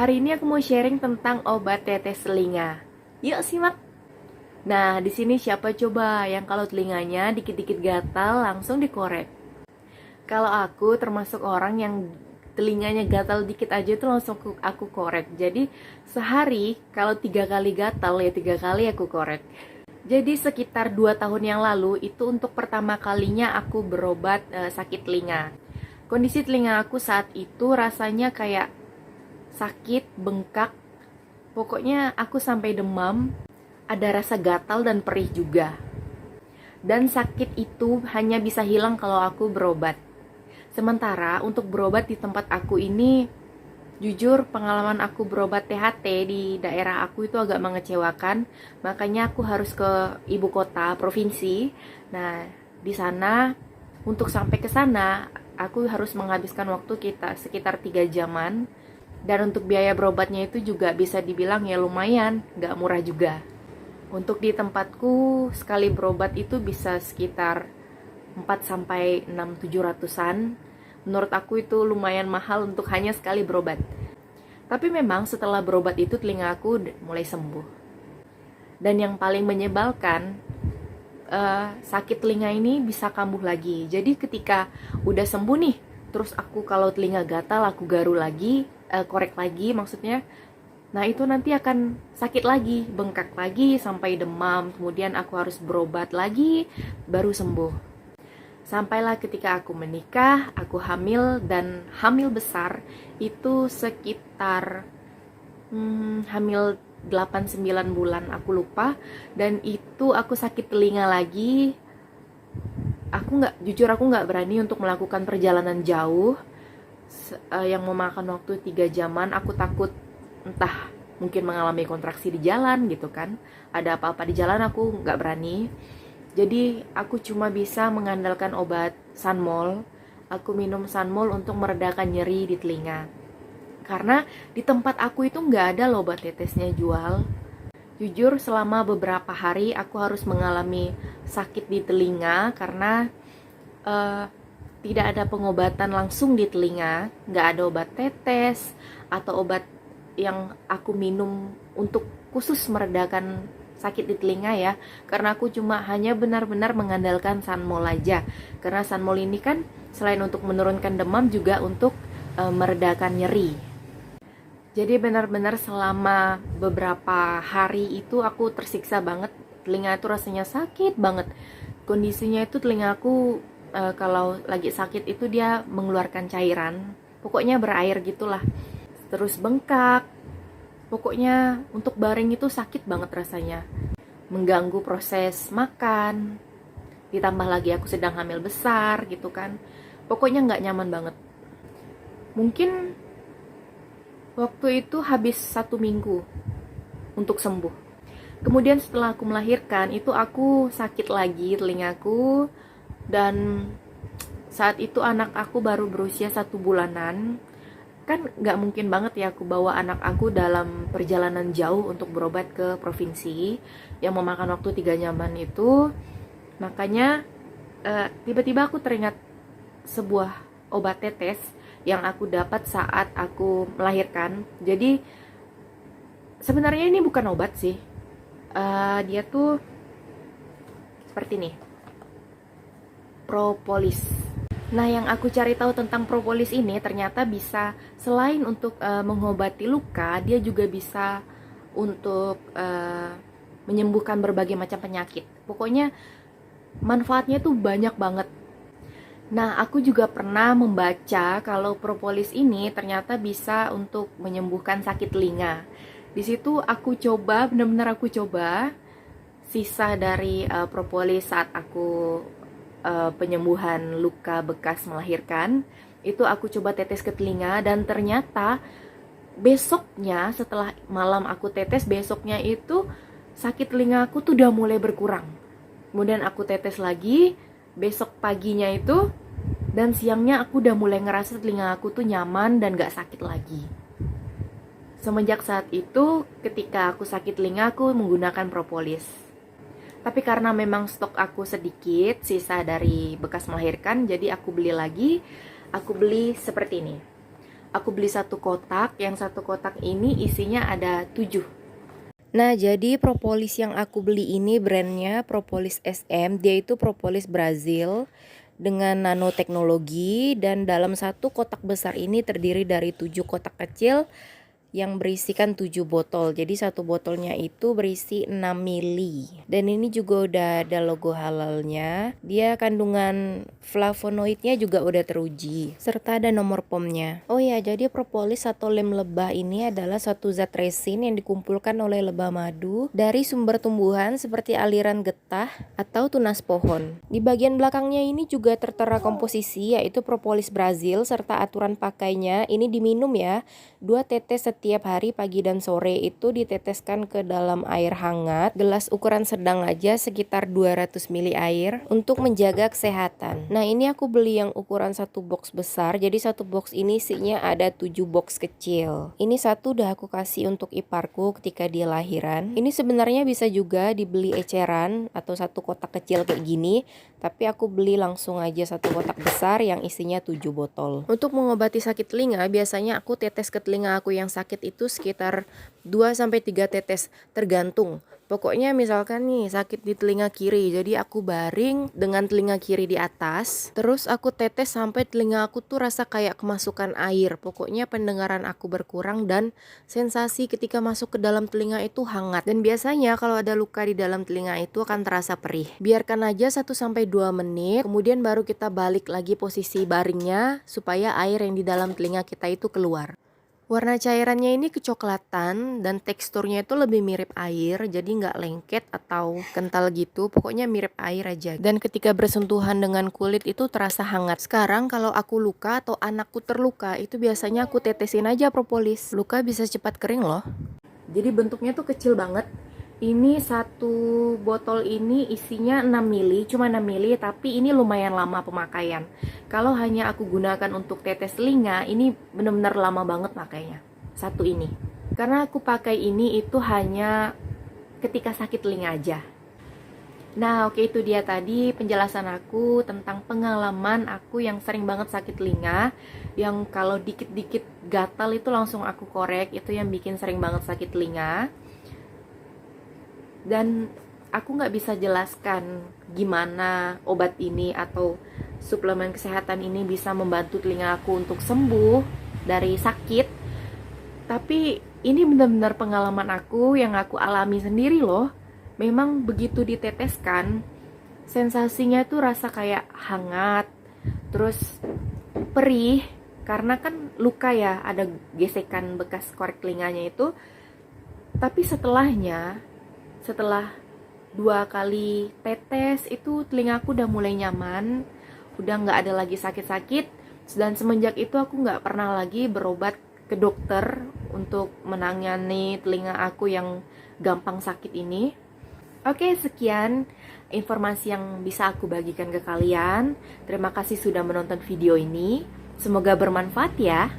Hari ini aku mau sharing tentang obat tetes telinga. Yuk simak. Nah, di sini siapa coba yang kalau telinganya dikit-dikit gatal langsung dikorek? Kalau aku termasuk orang yang telinganya gatal dikit aja itu langsung aku korek. Jadi sehari kalau 3 kali gatal ya 3 kali aku korek. Jadi sekitar 2 tahun yang lalu itu untuk pertama kalinya aku berobat sakit telinga. Kondisi telinga aku saat itu rasanya kayak sakit, bengkak. Pokoknya aku sampai demam, ada rasa gatal dan perih juga. Dan sakit itu hanya bisa hilang kalau aku berobat. Sementara untuk berobat di tempat aku ini, jujur pengalaman aku berobat THT di daerah aku itu agak mengecewakan. Makanya aku harus ke ibu kota provinsi. Nah, di sana untuk sampai ke sana aku harus menghabiskan waktu kita sekitar 3 jaman. Dan untuk biaya berobatnya itu juga bisa dibilang ya lumayan, gak murah juga. Untuk di tempatku sekali berobat itu bisa sekitar 4 sampai 6 700-an. Menurut aku itu lumayan mahal untuk hanya sekali berobat. Tapi memang setelah berobat itu telinga aku mulai sembuh. Dan yang paling menyebalkan, sakit telinga ini bisa kambuh lagi. Jadi ketika udah sembuh nih, terus aku kalau telinga gatal aku garu lagi, korek lagi maksudnya. Nah itu nanti akan sakit lagi, bengkak lagi sampai demam. Kemudian aku harus berobat lagi baru sembuh. Sampailah ketika aku menikah, aku hamil dan hamil besar itu sekitar hamil 8-9 bulan aku lupa. Dan itu aku sakit telinga lagi. Jujur aku nggak berani untuk melakukan perjalanan jauh yang memakan waktu 3 jaman. Aku takut entah mungkin mengalami kontraksi di jalan gitu kan, ada apa-apa di jalan, aku nggak berani. Jadi aku cuma bisa mengandalkan obat Sanmol. Aku minum Sanmol untuk meredakan nyeri di telinga, karena di tempat aku itu nggak ada loh obat tetesnya jual. Jujur selama beberapa hari aku harus mengalami sakit di telinga karena tidak ada pengobatan langsung di telinga, nggak ada obat tetes atau obat yang aku minum untuk khusus meredakan sakit di telinga ya. Karena aku cuma hanya benar-benar mengandalkan Sanmol aja. Karena Sanmol ini kan selain untuk menurunkan demam juga untuk meredakan nyeri. Jadi benar-benar selama beberapa hari itu aku tersiksa banget. Telinga itu rasanya sakit banget. Kondisinya itu telinga aku kalau lagi sakit itu dia mengeluarkan cairan, pokoknya berair gitulah, terus bengkak. Pokoknya untuk baring itu sakit banget rasanya, mengganggu proses makan. Ditambah lagi aku sedang hamil besar gitu kan, pokoknya nggak nyaman banget. Mungkin waktu itu habis 1 minggu untuk sembuh. Kemudian setelah aku melahirkan itu aku sakit lagi telingaku. Dan saat itu anak aku baru berusia 1 bulanan. Kan gak mungkin banget ya aku bawa anak aku dalam perjalanan jauh untuk berobat ke provinsi yang memakan waktu 3 jaman itu. Makanya tiba-tiba aku teringat sebuah obat tetes yang aku dapat saat aku melahirkan. Jadi sebenarnya ini bukan obat sih, dia tuh seperti nih, propolis. Nah, yang aku cari tahu tentang propolis ini ternyata bisa selain untuk mengobati luka, dia juga bisa untuk menyembuhkan berbagai macam penyakit. Pokoknya manfaatnya tuh banyak banget. Nah, aku juga pernah membaca kalau propolis ini ternyata bisa untuk menyembuhkan sakit telinga. Di situ aku coba, benar-benar aku coba sisa dari propolis saat aku penyembuhan luka bekas melahirkan. Itu aku coba tetes ke telinga dan ternyata besoknya setelah malam aku tetes, besoknya itu sakit telinga aku tuh udah mulai berkurang. Kemudian aku tetes lagi besok paginya itu, dan siangnya aku udah mulai ngerasa telinga aku tuh nyaman dan gak sakit lagi. Semenjak saat itu ketika aku sakit telinga aku menggunakan propolis. Tapi karena memang stok aku sedikit, sisa dari bekas melahirkan, jadi aku beli lagi. Aku beli seperti ini. Aku beli satu kotak, yang satu kotak ini isinya ada 7. Nah, jadi propolis yang aku beli ini brandnya Propolis SM. Dia itu propolis Brazil dengan nanoteknologi, dan dalam satu kotak besar ini terdiri dari 7 kotak kecil yang berisikan 7 botol. Jadi satu botolnya itu berisi 6 mili. Dan ini juga udah ada logo halalnya. Dia kandungan flavonoidnya juga udah teruji, serta ada nomor POM-nya. Oh ya, jadi propolis atau lem lebah ini adalah suatu zat resin yang dikumpulkan oleh lebah madu dari sumber tumbuhan seperti aliran getah atau tunas pohon. Di bagian belakangnya ini juga tertera komposisi, yaitu propolis Brazil serta aturan pakainya. Ini diminum ya, 2 tetes setiap hari pagi dan sore. Itu diteteskan ke dalam air hangat, gelas ukuran sedang aja sekitar 200 ml air untuk menjaga kesehatan. Nah, ini aku beli yang ukuran 1 box besar. Jadi 1 box ini isinya ada 7 box kecil. Ini satu udah aku kasih untuk iparku ketika dia lahiran. Ini sebenarnya bisa juga dibeli eceran atau satu kotak kecil kayak gini, tapi aku beli langsung aja satu kotak besar yang isinya 7 botol. Untuk mengobati sakit telinga, biasanya aku tetes ke telinga aku yang sakit itu sekitar 2-3 tetes, tergantung. Pokoknya misalkan nih sakit di telinga kiri, jadi aku baring dengan telinga kiri di atas, terus aku tetes sampai telinga aku tuh rasa kayak kemasukan air. Pokoknya pendengaran aku berkurang dan sensasi ketika masuk ke dalam telinga itu hangat. Dan biasanya kalau ada luka di dalam telinga itu akan terasa perih. Biarkan aja 1-2 menit, kemudian baru kita balik lagi posisi baringnya supaya air yang di dalam telinga kita itu keluar. Warna cairannya ini kecoklatan dan teksturnya itu lebih mirip air, jadi nggak lengket atau kental gitu, pokoknya mirip air aja. Dan ketika bersentuhan dengan kulit itu terasa hangat. Sekarang kalau aku luka atau anakku terluka, itu biasanya aku tetesin aja propolis. Luka bisa cepat kering loh. Jadi bentuknya tuh kecil banget. Ini satu botol ini isinya 6 mili, cuma 6 mili, tapi ini lumayan lama pemakaian. Kalau hanya aku gunakan untuk tetes telinga, ini benar-benar lama banget makainya. Satu ini. Karena aku pakai ini itu hanya ketika sakit telinga aja. Nah, oke, itu dia tadi penjelasan aku tentang pengalaman aku yang sering banget sakit telinga. Yang kalau dikit-dikit gatal itu langsung aku korek, itu yang bikin sering banget sakit telinga. Dan aku nggak bisa jelaskan gimana obat ini atau suplemen kesehatan ini bisa membantu telinga aku untuk sembuh dari sakit. Tapi ini benar-benar pengalaman aku yang aku alami sendiri loh. Memang begitu diteteskan, sensasinya tuh rasa kayak hangat, terus perih, karena kan luka ya, ada gesekan bekas korek telinganya itu. Tapi setelah 2 kali tetes itu telingaku udah mulai nyaman, udah nggak ada lagi sakit-sakit. Dan semenjak itu aku nggak pernah lagi berobat ke dokter untuk menangani telinga aku yang gampang sakit ini. Oke, sekian informasi yang bisa aku bagikan ke kalian. Terima kasih sudah menonton video ini, semoga bermanfaat ya.